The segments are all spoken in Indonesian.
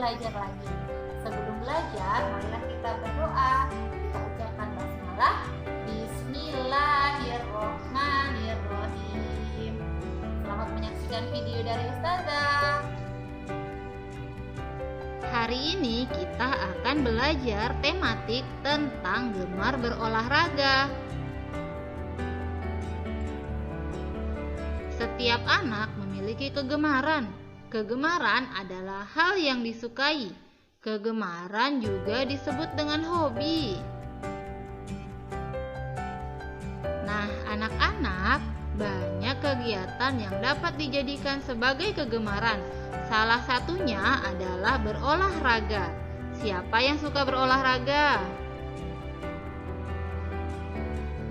belajar lagi. Sebelum belajar, marilah kita berdoa. Kita ucapkan basmalah. Bismillahirrohmanirrohim. Selamat menyaksikan video dari Ustazah. Hari ini kita akan belajar tematik tentang gemar berolahraga. Setiap anak memiliki kegemaran. Kegemaran adalah hal yang disukai. Kegemaran juga disebut dengan hobi. Nah, anak-anak, banyak kegiatan yang dapat dijadikan sebagai kegemaran. Salah satunya adalah berolahraga. Siapa yang suka berolahraga?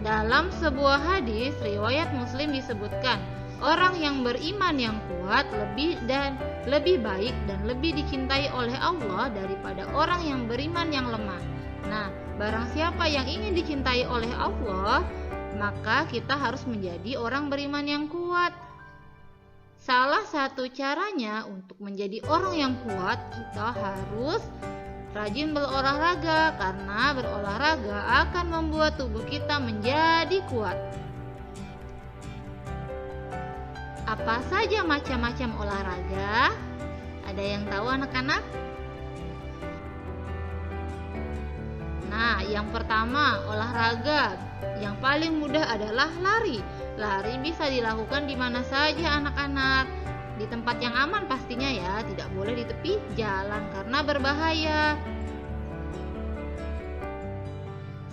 Dalam sebuah hadis riwayat Muslim disebutkan, orang yang beriman yang kuat lebih baik dan lebih dicintai oleh Allah daripada orang yang beriman yang lemah. Nah, barang siapa yang ingin dicintai oleh Allah, maka kita harus menjadi orang beriman yang kuat. Salah satu caranya untuk menjadi orang yang kuat, kita harus rajin berolahraga, karena berolahraga akan membuat tubuh kita menjadi kuat. Apa saja macam-macam olahraga? Ada yang tahu anak-anak? Nah, yang pertama, olahraga yang paling mudah adalah lari. Lari bisa dilakukan di mana saja anak-anak. Di tempat yang aman pastinya ya, tidak boleh di tepi jalan karena berbahaya.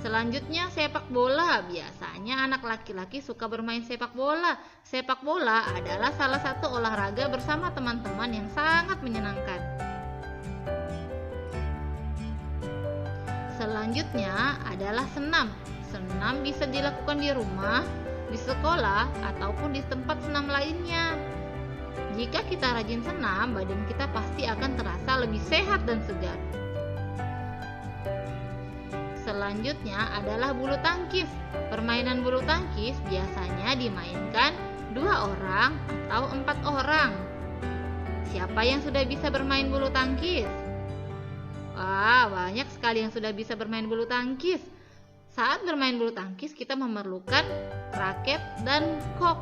Selanjutnya sepak bola. Biasanya anak laki-laki suka bermain sepak bola. Sepak bola adalah salah satu olahraga bersama teman-teman yang sangat menyenangkan. Selanjutnya adalah senam. Senam bisa dilakukan di rumah, di sekolah, ataupun di tempat senam lainnya. Jika kita rajin senam, badan kita pasti akan terasa lebih sehat dan segar. Selanjutnya adalah bulu tangkis. Permainan bulu tangkis biasanya dimainkan 2 orang atau 4 orang. Siapa yang sudah bisa bermain bulu tangkis? Wah, banyak sekali yang sudah bisa bermain bulu tangkis. Saat bermain bulu tangkis, kita memerlukan raket dan kok.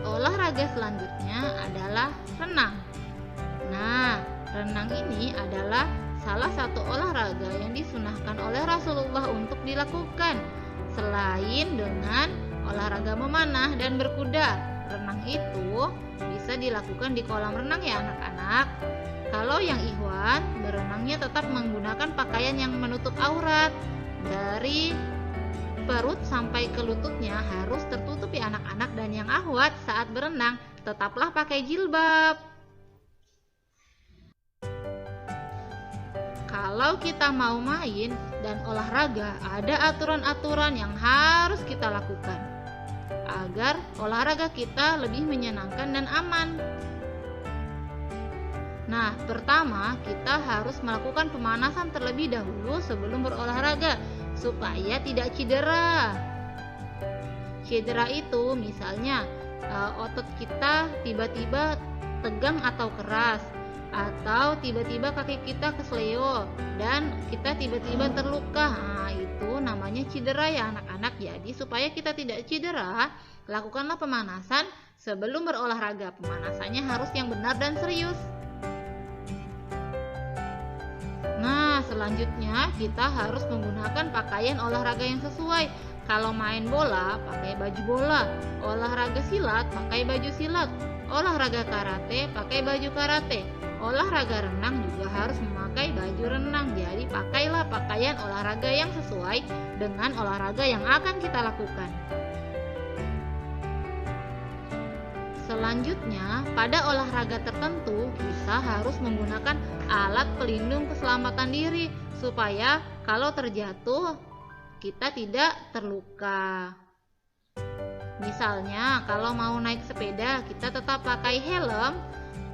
Olahraga selanjutnya adalah renang. Nah, renang ini adalah salah satu olahraga yang disunahkan oleh Rasulullah untuk dilakukan. Selain dengan olahraga memanah dan berkuda, renang itu bisa dilakukan di kolam renang ya anak-anak. Kalau yang ikhwan, berenangnya tetap menggunakan pakaian yang menutup aurat. Dari perut sampai ke lututnya harus tertutup ya anak-anak. Dan yang akhwat, saat berenang tetaplah pakai jilbab. Kalau kita mau main dan olahraga, ada aturan-aturan yang harus kita lakukan agar olahraga kita lebih menyenangkan dan aman. Nah, pertama kita harus melakukan pemanasan terlebih dahulu sebelum berolahraga supaya tidak cedera. Cedera itu misalnya otot kita tiba-tiba tegang atau keras, atau tiba-tiba kaki kita kesleo dan kita tiba-tiba terluka. Nah, itu namanya cedera ya anak-anak. Jadi supaya kita tidak cedera, lakukanlah pemanasan sebelum berolahraga. Pemanasannya harus yang benar dan serius. Nah, selanjutnya kita harus menggunakan pakaian olahraga yang sesuai. Kalau main bola, pakai baju bola. Olahraga silat, pakai baju silat. Olahraga karate, pakai baju karate. Olahraga renang juga harus memakai baju renang. Jadi pakailah pakaian olahraga yang sesuai dengan olahraga yang akan kita lakukan. Selanjutnya, pada olahraga tertentu kita harus menggunakan alat pelindung keselamatan diri supaya kalau terjatuh kita tidak terluka. Misalnya, kalau mau naik sepeda kita tetap pakai helm,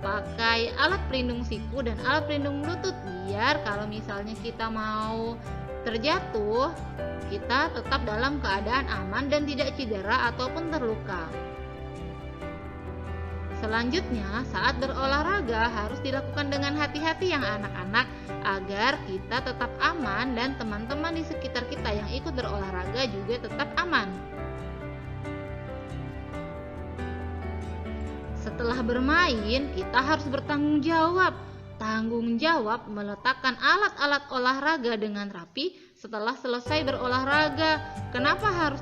pakai alat pelindung siku dan alat pelindung lutut, biar kalau misalnya kita mau terjatuh kita tetap dalam keadaan aman dan tidak cedera ataupun terluka. Selanjutnya, saat berolahraga harus dilakukan dengan hati-hati yang anak-anak agar kita tetap aman dan teman-teman di sekitar kita yang ikut berolahraga juga tetap aman. Setelah bermain, kita harus bertanggung jawab. Tanggung jawab meletakkan alat-alat olahraga dengan rapi setelah selesai berolahraga. Kenapa harus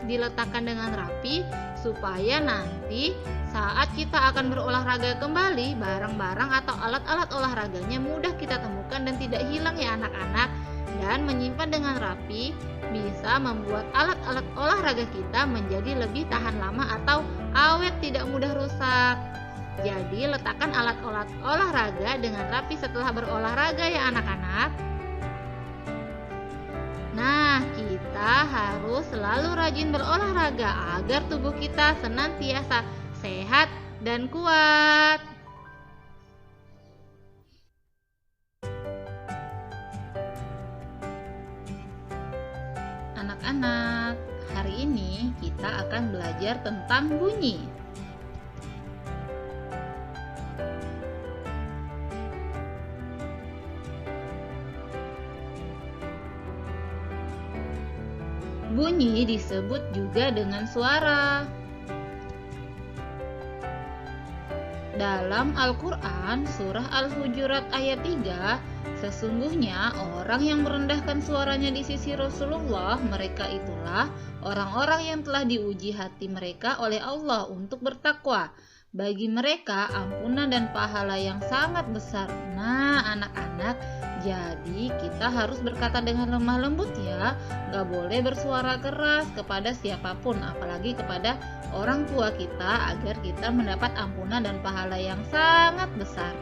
diletakkan dengan rapi? Supaya nanti saat kita akan berolahraga kembali, barang-barang atau alat-alat olahraganya mudah kita temukan dan tidak hilang ya anak-anak. Dan menyimpan dengan rapi bisa membuat alat-alat olahraga kita menjadi lebih tahan lama atau awet, tidak mudah rusak. Jadi letakkan alat-alat olahraga dengan rapi setelah berolahraga ya anak-anak. Nah, kita harus selalu rajin berolahraga agar tubuh kita senantiasa sehat dan kuat. Anak-anak, hari ini kita akan belajar tentang bunyi. Bunyi disebut juga dengan suara. Dalam Al-Quran, surah Al-Hujurat ayat 3, sesungguhnya orang yang merendahkan suaranya di sisi Rasulullah, mereka itulah orang-orang yang telah diuji hati mereka oleh Allah untuk bertakwa. Bagi mereka ampunan dan pahala yang sangat besar. Nah anak-anak, jadi kita harus berkata dengan lemah lembut ya. Gak boleh bersuara keras kepada siapapun, apalagi kepada orang tua kita, agar kita mendapat ampunan dan pahala yang sangat besar.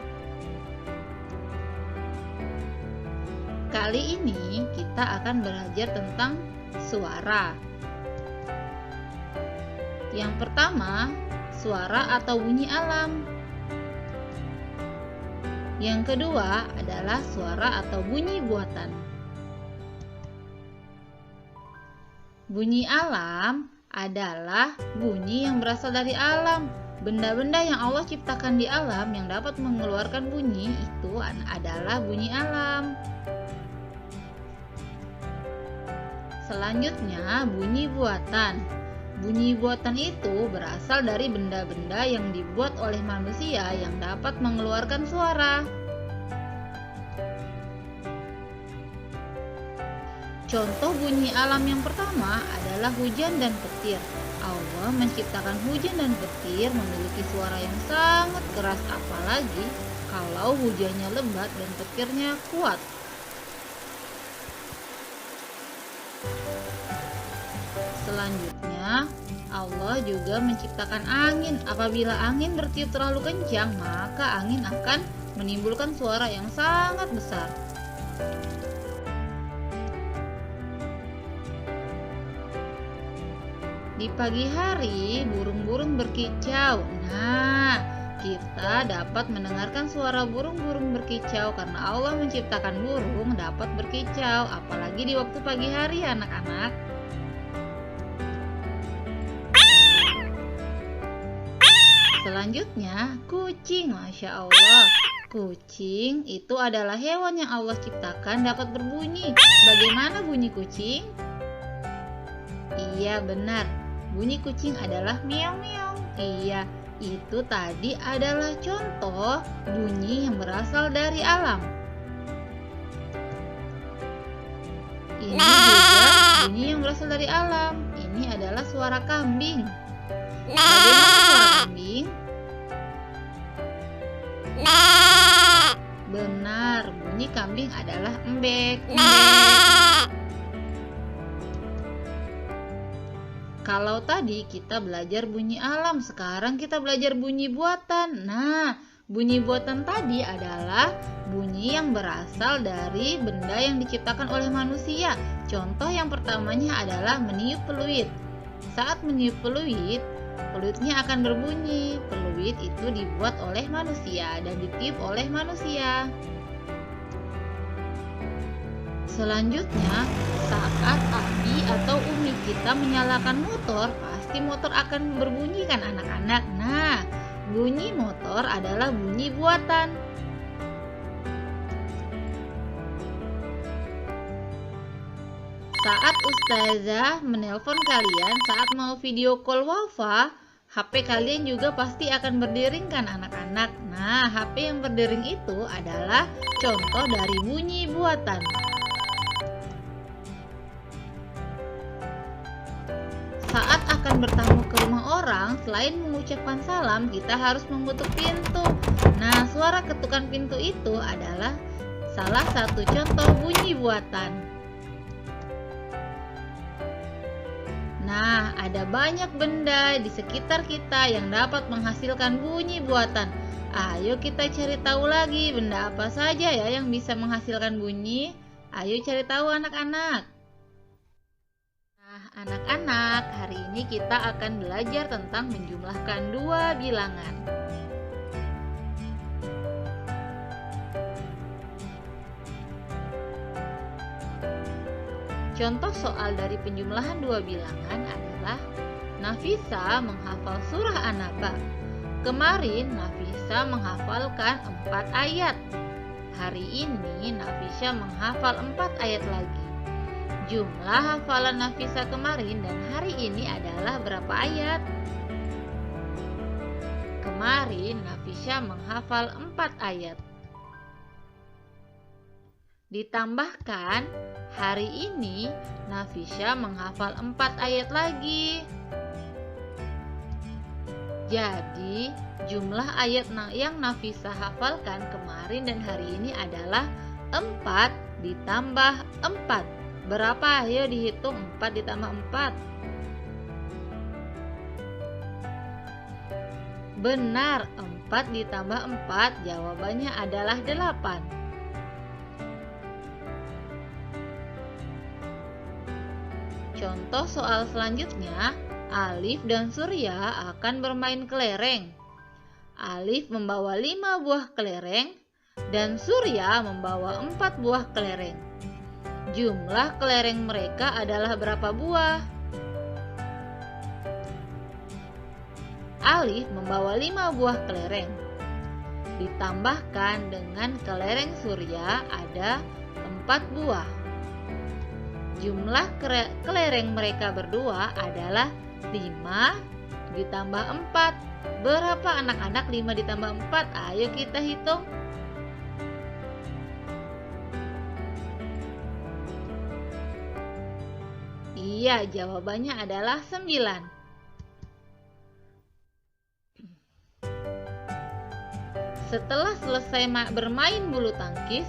Kali ini kita akan belajar tentang suara. Yang pertama, suara atau bunyi alam. Yang kedua adalah suara atau bunyi buatan. Bunyi alam adalah bunyi yang berasal dari alam. Benda-benda yang Allah ciptakan di alam yang dapat mengeluarkan bunyi itu adalah bunyi alam. Selanjutnya, bunyi buatan. Bunyi buatan itu berasal dari benda-benda yang dibuat oleh manusia yang dapat mengeluarkan suara. Contoh bunyi alam yang pertama adalah hujan dan petir. Allah menciptakan hujan dan petir memiliki suara yang sangat keras, apalagi kalau hujannya lebat dan petirnya kuat. Selanjutnya, Allah juga menciptakan angin. Apabila angin bertiup terlalu kencang, maka angin akan menimbulkan suara yang sangat besar. Di pagi hari, burung-burung berkicau. Nah, kita dapat mendengarkan suara burung-burung berkicau karena Allah menciptakan burung dapat berkicau, apalagi di waktu pagi hari anak-anak. Selanjutnya, kucing. Masya Allah, kucing itu adalah hewan yang Allah ciptakan dapat berbunyi. Bagaimana bunyi kucing? Iya benar, bunyi kucing adalah meow-meow. Iya, itu tadi adalah contoh bunyi yang berasal dari alam. Ini juga bunyi yang berasal dari alam. Ini adalah suara kambing. Bagaimana suara kambing? Benar, bunyi kambing adalah embek. Kalau tadi kita belajar bunyi alam, sekarang kita belajar bunyi buatan. Nah, bunyi buatan tadi adalah bunyi yang berasal dari benda yang diciptakan oleh manusia. Contoh yang pertamanya adalah meniup peluit. Saat meniup peluit, peluitnya akan berbunyi. Peluit itu dibuat oleh manusia dan ditiup oleh manusia. Selanjutnya, saat abi atau umi kita menyalakan motor, pasti motor akan berbunyi kan anak-anak. Nah, Bunyi motor adalah bunyi buatan. Saat ustazah menelpon kalian saat mau video call wafa, HP kalian juga pasti akan berdering kan anak-anak? Nah, HP yang berdering itu adalah contoh dari bunyi buatan. Saat akan bertamu ke rumah orang, selain mengucapkan salam, kita harus mengetuk pintu. Nah, suara ketukan pintu itu adalah salah satu contoh bunyi buatan. Nah, ada banyak benda di sekitar kita yang dapat menghasilkan bunyi buatan. Ayo kita cari tahu lagi benda apa saja ya yang bisa menghasilkan bunyi. Ayo cari tahu anak-anak. Nah, anak-anak, hari ini kita akan belajar tentang menjumlahkan dua bilangan. Contoh soal dari penjumlahan dua bilangan adalah Nafisa menghafal surah An-Naba. Kemarin Nafisa menghafalkan 4 ayat. Hari ini Nafisa menghafal 4 ayat lagi. Jumlah hafalan Nafisa kemarin dan hari ini adalah berapa ayat? Kemarin Nafisa menghafal 4 ayat. Ditambahkan, hari ini Nafisa menghafal 4 ayat lagi. Jadi, jumlah ayat yang Nafisa hafalkan kemarin dan hari ini adalah 4 ditambah 4. Berapa? Ayo dihitung 4 ditambah 4. Benar, 4 ditambah 4 jawabannya adalah 8. Contoh soal selanjutnya, Alif dan Surya akan bermain kelereng. Alif membawa 5 buah kelereng dan Surya membawa 4 buah kelereng. Jumlah kelereng mereka adalah berapa buah? Alif membawa 5 buah kelereng. Ditambahkan dengan kelereng Surya ada 4 buah. Jumlah kelereng mereka berdua adalah 5 ditambah 4. Berapa anak-anak 5 ditambah 4? Ayo kita hitung. Iya, jawabannya adalah 9. Setelah selesai bermain bulu tangkis,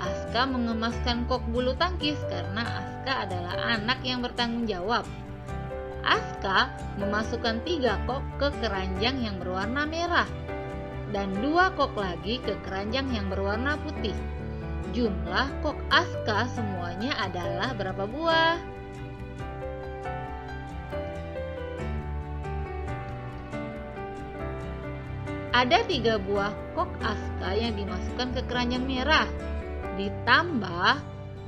Aska mengemaskan kok bulu tangkis karena Aska adalah anak yang bertanggung jawab. Aska memasukkan 3 kok ke keranjang yang berwarna merah dan 2 kok lagi ke keranjang yang berwarna putih. Jumlah kok Aska semuanya adalah berapa buah? Ada 3 buah kok Aska yang dimasukkan ke keranjang merah, ditambah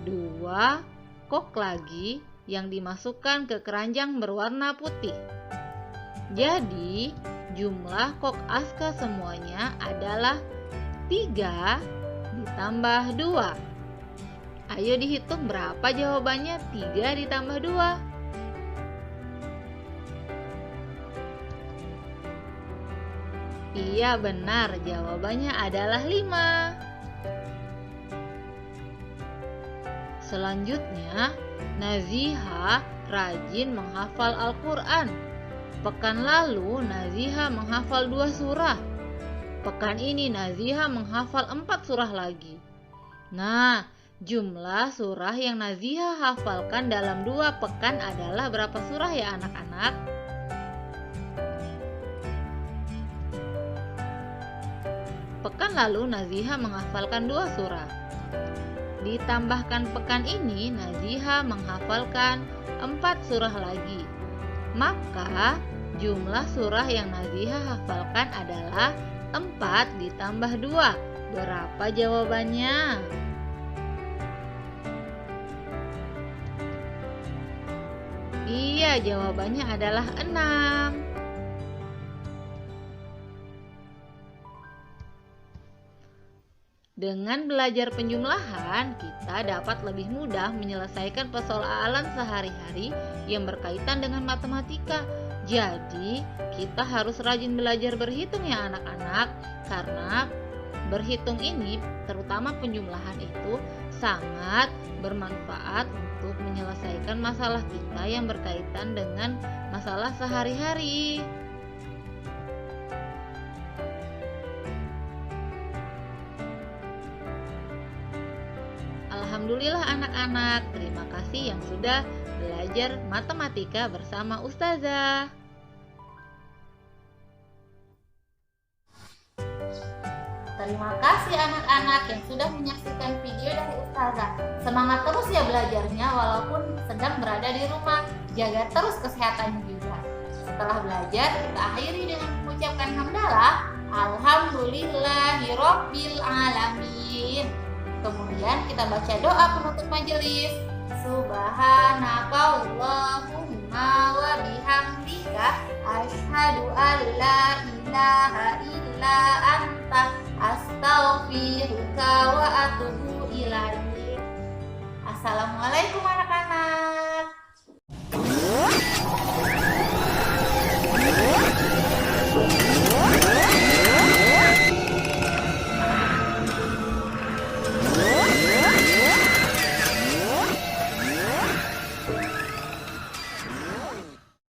2 kok lagi yang dimasukkan ke keranjang berwarna putih. Jadi, jumlah kok Aska semuanya adalah 3 ditambah 2. Ayo dihitung berapa jawabannya 3 ditambah 2. Iya benar, jawabannya adalah 5. Selanjutnya, Naziha rajin menghafal Al-Quran. Pekan lalu, Naziha menghafal 2 surah. Pekan ini, Naziha menghafal 4 surah lagi. Nah, jumlah surah yang Naziha hafalkan dalam 2 pekan adalah berapa surah ya anak-anak? Pekan lalu, Naziha menghafalkan 2 surah. Ditambahkan pekan ini, Naziha menghafalkan 4 surah lagi. Maka jumlah surah yang Naziha hafalkan adalah 4 ditambah 2. Berapa jawabannya? Iya, jawabannya adalah 6. Dengan belajar penjumlahan, kita dapat lebih mudah menyelesaikan persoalan sehari-hari yang berkaitan dengan matematika. Jadi, kita harus rajin belajar berhitung ya anak-anak, karena berhitung ini, terutama penjumlahan itu, sangat bermanfaat untuk menyelesaikan masalah kita yang berkaitan dengan masalah sehari-hari. Alhamdulillah anak-anak, terima kasih yang sudah belajar matematika bersama Ustazah. Terima kasih anak-anak yang sudah menyaksikan video dari Ustazah. Semangat terus ya belajarnya walaupun sedang berada di rumah. Jaga terus kesehatannya juga. Setelah belajar, kita akhiri dengan mengucapkan hamdalah. Alhamdulillahirabbil alamin. Kemudian kita baca doa penutup majelis. Subhan